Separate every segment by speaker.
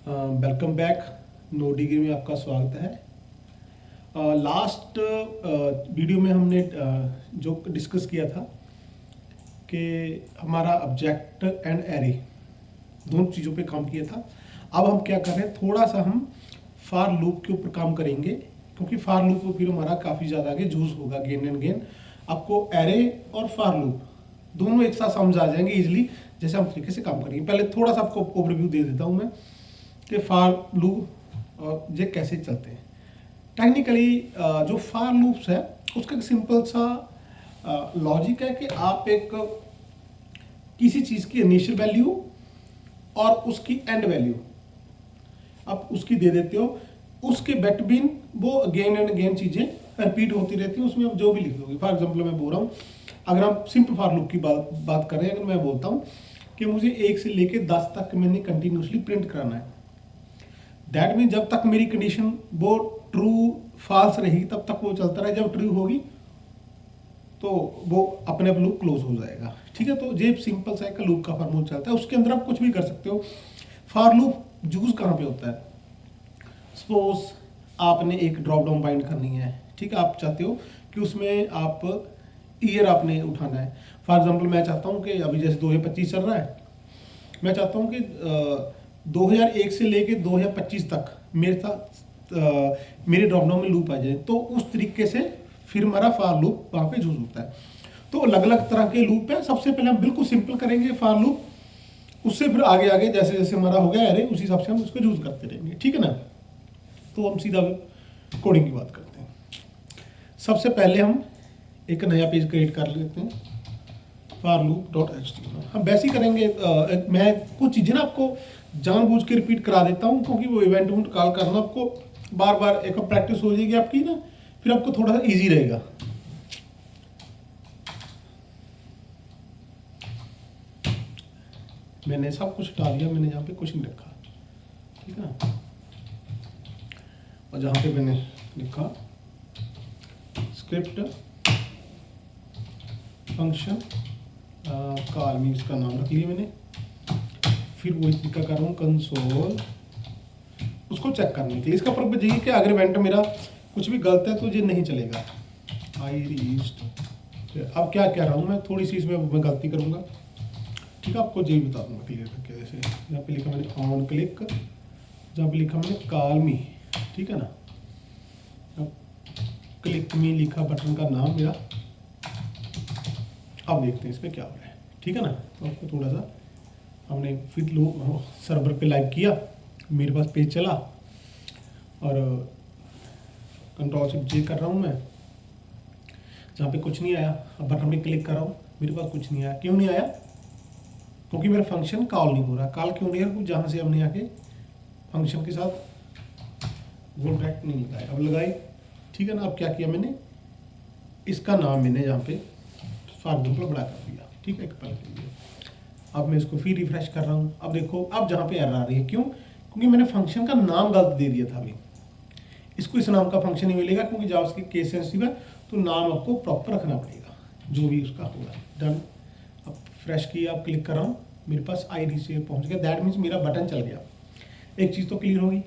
Speaker 1: Welcome back. No degree में आपका स्वागत है। लास्ट वीडियो में हमने जो डिस्कस किया था कि हमारा ऑब्जेक्ट एंड एरे दोनों चीज़ों पे काम किया था। अब हम क्या कर रहे हैं, थोड़ा सा हम फार लूप के ऊपर काम करेंगे, क्योंकि फार लूप फिर हमारा काफ़ी ज़्यादा आगे यूज होगा। गेन एंड गेन आपको एरे और फार लूप दोनों एक साथ समझ आ जाएंगे इजीली, जैसे हम तरीके से काम करेंगे। पहले थोड़ा सा आपको ओवरव्यू दे देता हूँ मैं कि फार लूप और ये कैसे चलते हैं। टेक्निकली जो फार लूप्स है उसका एक सिंपल सा लॉजिक है कि आप एक किसी चीज़ की इनिशियल वैल्यू और उसकी एंड वैल्यू आप उसकी दे देते हो, उसके बिटवीन वो अगेन एंड अगेन चीज़ें रिपीट होती रहती हैं, उसमें आप जो भी लिख दोगे। फॉर एग्जाम्पल मैं बोल रहा हूँ, अगर हम सिंपल फार लूप की बात कर रहे हैं, अगर मैं बोलता हूँ कि मुझे 1 से लेके 10 तक मैंने कंटिन्यूसली प्रिंट कराना है, दैट मीन जब तक मेरी कंडीशन वो ट्रू फॉल्स रहेगी तब तक वो चलता रहे। जब ट्रू होगी तो वो अपने आप लूप क्लोज हो जाएगा। ठीक है, तो ये सिंपल सा एक लूप का फॉर्मूला चलता है, उसके अंदर आप कुछ भी कर सकते हो। फॉर लूप यूज कहाँ पे होता है? सपोज आपने एक ड्रॉप डाउन बाइंड करनी है, ठीक है, आप चाहते हो कि उसमें आप ईयर आपने उठाना है। फॉर एग्जाम्पल मैं चाहता हूँ कि अभी जैसे 2025 चल रहा है, मैं चाहता हूँ कि 2001 से लेके 2025 तक मेरे साथ मेरे ड्रॉप डाउन में लूप आ जाए, तो उस तरीके से फिर हमारा फॉर लूप वहाँ पे यूज होता है। तो अलग अलग तरह के लूप है। सबसे पहले हम बिल्कुल सिंपल करेंगे फॉर लूप, उससे फिर आगे आगे जैसे जैसे हमारा हो गया एरे, उसी हिसाब से हम उसको यूज करते रहेंगे। ठीक है ना, तो हम सीधा कोडिंग की बात करते हैं। सबसे पहले हम एक नया पेज क्रिएट कर लेते हैं, फॉर लूप डॉट एचटीएमएल। हम वैसे ही करेंगे। मैं कुछ चीज़ें ना आपको जानबूझ के रिपीट करा देता हूँ, क्योंकि वो इवेंट कॉल करना आपको बार बार एक प्रैक्टिस हो जाएगी आपकी ना, फिर आपको थोड़ा सा इजी रहेगा। मैंने सब कुछ हटा दिया, मैंने यहाँ पे कुछ नहीं रखा, ठीक है ना। और जहाँ पे मैंने लिखा स्क्रिप्ट फंक्शन कॉल मी, इसका नाम रख लिया मैंने। फिर वही तरीका कर रहा हूँ कंसोल, उसको चेक करने के लिए। इसका पर्पज यही है कि अगर इवेंट मेरा कुछ भी गलत है तो ये नहीं चलेगा। आई रीस्ट, अब क्या कह रहा हूँ मैं, थोड़ी सी इसमें मैं गलती करूँगा, ठीक है, आपको ये बता दूंगा क्लियर करके। जैसे यहाँ पे लिखा मैंने ऑन क्लिक, जहाँ पे लिखा मैंने कॉल मी, ठीक है ना। अब क्लिक मी लिखा बटन का नाम मेरा। अब देखते हैं इसमें क्या हो रहा है, ठीक है ना। तो आपको थोड़ा सा हमने फिर लो सर्वर पे लाइव किया, मेरे पास पेज चला और कंट्रोल शिफ्ट जे कर रहा हूँ मैं, जहाँ पे कुछ नहीं आया। अब बटन पे क्लिक कर रहा हूँ, मेरे पास कुछ नहीं आया। क्यों नहीं आया? क्योंकि मेरा फंक्शन कॉल नहीं हो रहा। कॉल क्यों नहीं है? जहाँ से हमने आके फंक्शन के साथ वो डायरेक्ट नहीं लगाया, अब लगाई, ठीक है ना। अब क्या किया मैंने, इसका नाम मैंने यहाँ पे फॉर एग्जाम्पल बड़ा कर दिया, ठीक है, एक पल के लिए। अब मैं इसको फिर रिफ्रेश कर रहा हूँ। अब देखो, अब जहाँ पे एरर आ रही है, क्यों? क्योंकि मैंने फंक्शन का नाम गलत दे दिया था। अभी इसको इस नाम का फंक्शन नहीं मिलेगा, क्योंकि जावास्क्रिप्ट केस सेंसिटिव है, तो नाम आपको प्रॉपर रखना पड़ेगा जो भी उसका होगा। डन। अब फ्रेश किया, अब क्लिक कर रहा हूँ, मेरे पास आईडी से पहुँच गया, दैट मीन्स मेरा बटन चल गया। एक चीज़ तो क्लियर होगी।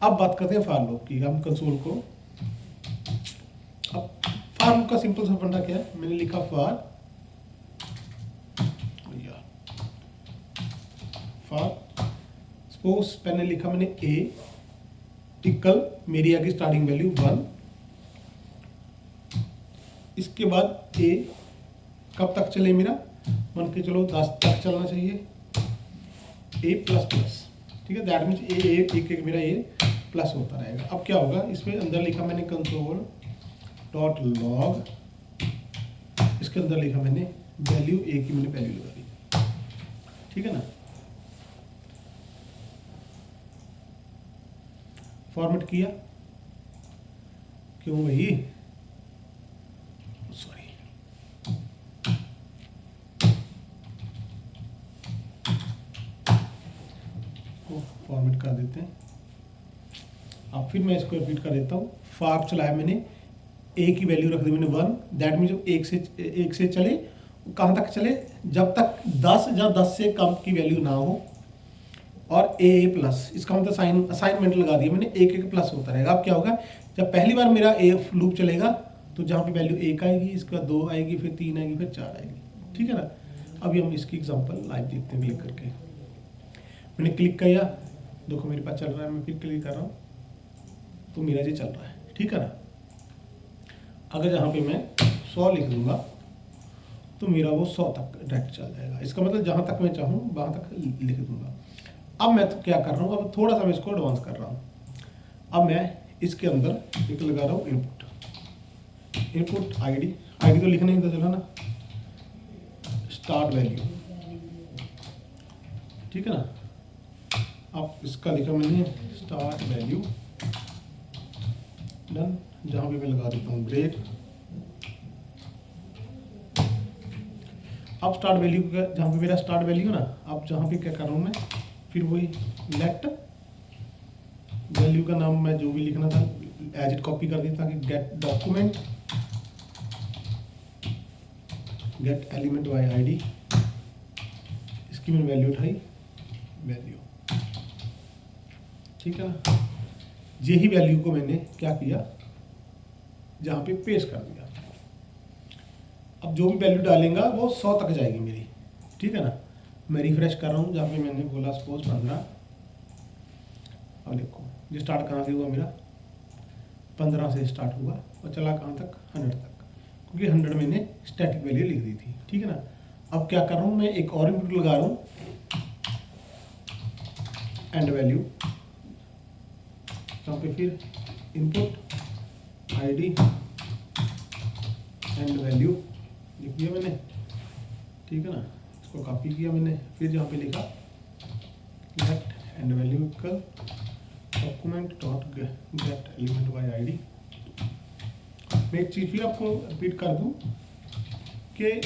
Speaker 1: अब बात करते हैं फॉर लूप की। हम कंसोल को, अब फॉर लूप का सिंपल सा फंडा क्या है, मैंने लिखा फॉर सपोज पहले लिखा मैंने ए इक्वल, मेरी आगे स्टार्टिंग वैल्यू 1। इसके बाद ए कब तक चले मेरा, मान के चलो 10 तक चलना चाहिए, ए प्लस प्लस, ठीक है। दैट मीन्स ए एक मेरा ए प्लस होता रहेगा। अब क्या होगा, इसमें अंदर लिखा मैंने कंसोल डॉट लॉग, इसके अंदर लिखा मैंने वैल्यू ए की, मैंने वैल्यू लगा दी, ठीक है ना। फॉर्मेट किया, क्यों भाई, सॉरी, फॉर्मेट कर देते हैं। अब फिर मैं इसको रिपीट कर देता हूँ। फॉर चलाया मैंने, ए की वैल्यू रख दी मैंने 1, दैट मीन जब एक से चले, कहाँ तक चले, जब तक 10 या 10 से कम की वैल्यू ना हो, और ए प्लस, इसका मतलब साइन असाइनमेंट लगा दिया मैंने, एक एक प्लस होता रहेगा। अब क्या होगा, जब पहली बार मेरा ए लूप चलेगा तो जहाँ पे वैल्यू 1 आएगी, इसके बाद 2 आएगी, फिर 3 आएगी, फिर 4 आएगी। ठीक है ना। अभी हम इसकी एग्जांपल लाइव देखते हैं क्लिक करके। मैंने क्लिक किया, देखो मेरे पास चल रहा है, मैं फिर क्लिक कर रहा हूँ तो मेरा ये चल रहा है। ठीक है ना। अगर यहाँ पे मैं 100 लिख दूंगा तो मेरा वो 100 तक डायरेक्ट चल जाएगा। इसका मतलब जहाँ तक मैं चाहूँ वहाँ तक लिख दूंगा। अब मैं तो क्या कर रहा हूँ, अब थोड़ा सा मैं इसको एडवांस कर रहा हूँ। अब मैं इसके अंदर एक लगा रहा हूँ इनपुट आईडी तो लिखना ही था, चला ना, स्टार्ट वैल्यू। ठीक है ना। अब इसका लिखा मैंने स्टार्ट वैल्यू, डन। जहाँ पे मैं लगा देता हूँ ब्रेक। अब स्टार्ट वैल्यू का, जहाँ पे मेरा स्टार्ट वैल्यू है ना, अब जहाँ पे क्या कर रहा हूँ मैं, फिर वही लेट वैल्यू का नाम मैं जो भी लिखना था एज इट कॉपी कर देता कि gate document, gate element by ID, इसकी मैंने वैल्यू उठाई वैल्यू। ठीक है ना। यही वैल्यू को मैंने क्या किया, जहाँ पे पेस्ट कर दिया। अब जो भी वैल्यू डालेगा वो 100 तक जाएगी मेरी। ठीक है ना। मैं रिफ्रेश कर रहा हूँ, जहाँ पे मैंने बोला सपोज 15। अब देखो ये स्टार्ट कहाँ से हुआ मेरा, 15 से स्टार्ट हुआ और चला कहाँ तक, 100 तक, क्योंकि 100 मैंने स्टैटिक वैल्यू लिख दी थी। ठीक है ना। अब क्या कर रहा हूँ मैं, एक और इनपुट लगा रहा हूँ, एंड वैल्यू, यहाँ पे फिर इनपुट आईडी एंड वैल्यू लिख दिया मैंने। ठीक है ना। इसको कॉपी किया मैंने, फिर जहाँ पे लिखा get and value equal document dot get element by ID. मैं एक चीज फिर आपको रिपीट कर दूं कि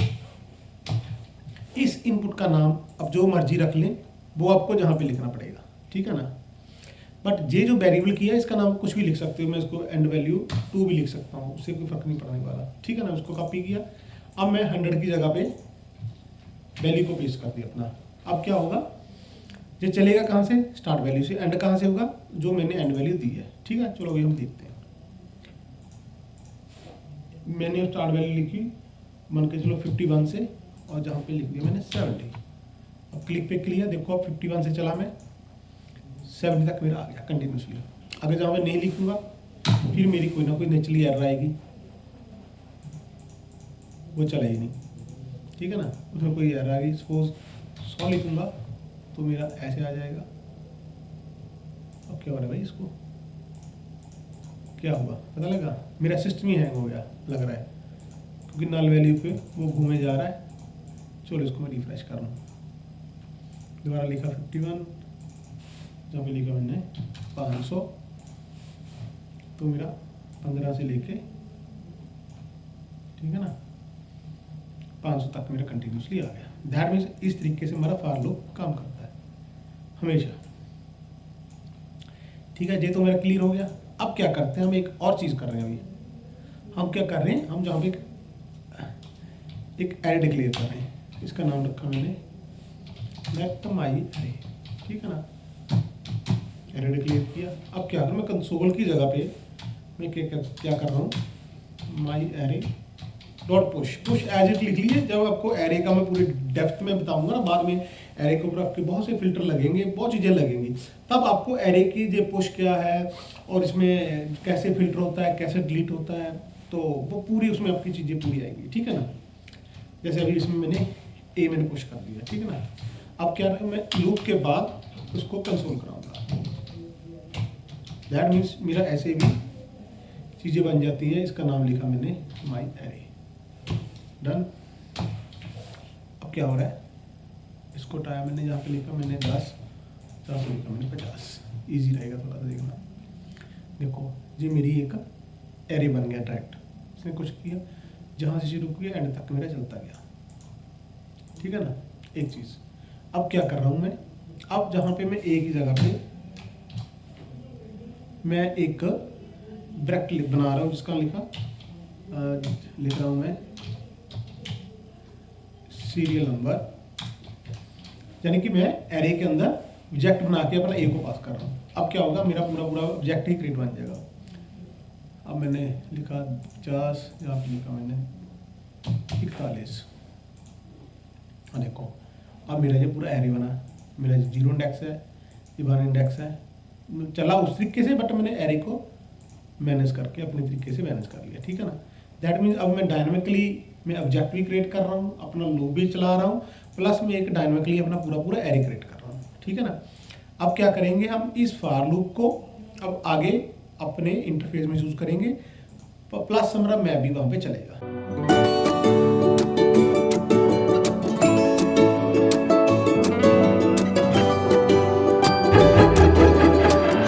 Speaker 1: इस इनपुट का नाम अब जो मर्जी रख लें, वो आपको जहाँ पे लिखना पड़ेगा। ठीक है ना। बट ये जो वेरिएबल किया है इसका नाम कुछ भी लिख सकते हो, मैं इसको एंड वैल्यू 2 भी लिख सकता हूँ, उससे कोई फर्क नहीं पड़ने वाला। ठीक है ना। उसको कॉपी किया, अब मैं 100 की जगह पे वैल्यू को पेस्ट कर दिया अपना। अब क्या होगा, ये चलेगा कहाँ से, स्टार्ट वैल्यू से। एंड कहाँ से होगा, जो मैंने एंड वैल्यू दी है। ठीक है। चलो अभी हम देखते हैं। मैंने स्टार्ट वैल्यू लिखी मान के चलो 51 से, और जहाँ पे लिख दिया मैंने 70। अब क्लिक पे किया, देखो अब 51 से चला मैं 70 तक मेरा आ गया कंटिन्यूसली। अगर जहाँ मैं नहीं लिखूंगा फिर मेरी कोई ना कोई नेचुरली एरर आएगी, वो चला ही नहीं। ठीक है ना। उसमें कोई एरर आ गई, सपोज 100 लिखूंगा तो मेरा ऐसे आ जाएगा। अब क्या हो रहा है भाई, इसको क्या हुआ पता लगा, मेरा सिस्टम ही हैंग हो गया लग रहा है, क्योंकि नल वैल्यू पे वो घूमे जा रहा है। चलो इसको मैं रिफ्रेश कर रहा हूँ, दोबारा लिखा 51, जहाँ पे लिखा मैंने 500, तो मेरा 15 से लेके, ठीक है ना, 500 तक मेरा कंटिन्यूसली आ गया। दैट मीन्स इस तरीके से हमारा फॉर लूप काम करता है हमेशा। ठीक है, ये तो मेरा क्लियर हो गया। अब क्या करते हैं, हम एक और चीज़ कर रहे हैं। अभी हम क्या कर रहे हैं, हम जहाँ पे एक एरे डिक्लेयर कर रहे हैं, इसका नाम रखा मैंने लेट माई एरे। ठीक है ना, एरे डिक्लेयर किया। अब क्या करूँ, मैं कंसोल की जगह पे मैं क्या कर रहा हूँ, my array dot push as it लिख लीजिए। जब आपको एरे का मैं पूरी डेप्थ में बताऊंगा ना बाद में, एरे के ऊपर आपके बहुत से फिल्टर लगेंगे, बहुत चीज़ें लगेंगी, तब आपको एरे की जो पुश क्या है और इसमें कैसे फिल्टर होता है, कैसे डिलीट होता है, तो वो पूरी उसमें आपकी चीज़ें पूरी आएंगी। ठीक है ना। जैसे अभी इसमें मैंने पुश कर दिया। ठीक है ना। अब क्या है, मैं लूप के बाद उसको कंसोल कराऊंगा। दैट मीन्स मेरा ऐसे भी चीज़ें बन जाती है। इसका नाम लिखा मैंने माई एरे, डन। अब क्या हो रहा है, इसको उठाया मैंने, जहाँ पे लिखा मैंने 10, जहाँ पे लिखा मैंने 50। ईजी रहेगा थोड़ा सा देखना। देखो जी मेरी एक एरे बन गया डायरेक्ट। इसने कुछ किया, जहाँ से शुरू किया एंड तक मेरा चलता गया। ठीक है ना, एक चीज़। अब क्या कर रहा हूँ मैं, अब जहाँ पे मैं एक ही जगह पे मैं एक ब्रैकेट बना रहा हूँ, जिसका लिख रहा हूँ मैं सीरियल नंबर, यानी कि मैं एरे के अंदर ऑब्जेक्ट बना के अपना ए को पास कर रहा हूँ। अब क्या होगा, मेरा पूरा पूरा ऑब्जेक्ट ही क्रिएट बन जाएगा। अब मैंने लिखा 50, यहाँ पे लिखा मैंने 41। हाँ देखो, अब मेरा ये पूरा एरे बना, मेरा 0 इंडेक्स है, ये 1 इंडेक्स है, चला उस तरीके से, बट मैंने एरे को मैनेज करके अपने तरीके से मैनेज कर लिया, ठीक है ना। दैट मीन्स अब मैं डायनामिकली मैं ऑब्जेक्ट भी क्रिएट कर रहा हूँ, अपना लूप भी चला रहा हूँ, प्लस मैं एक डायनामिकली अपना पूरा पूरा एरे क्रिएट कर रहा हूँ, ठीक है ना। अब क्या करेंगे, हम इस फॉर लूप को अब आगे अपने इंटरफेस में यूज करेंगे, प्लस हमारा मैप भी वहाँ पे चलेगा।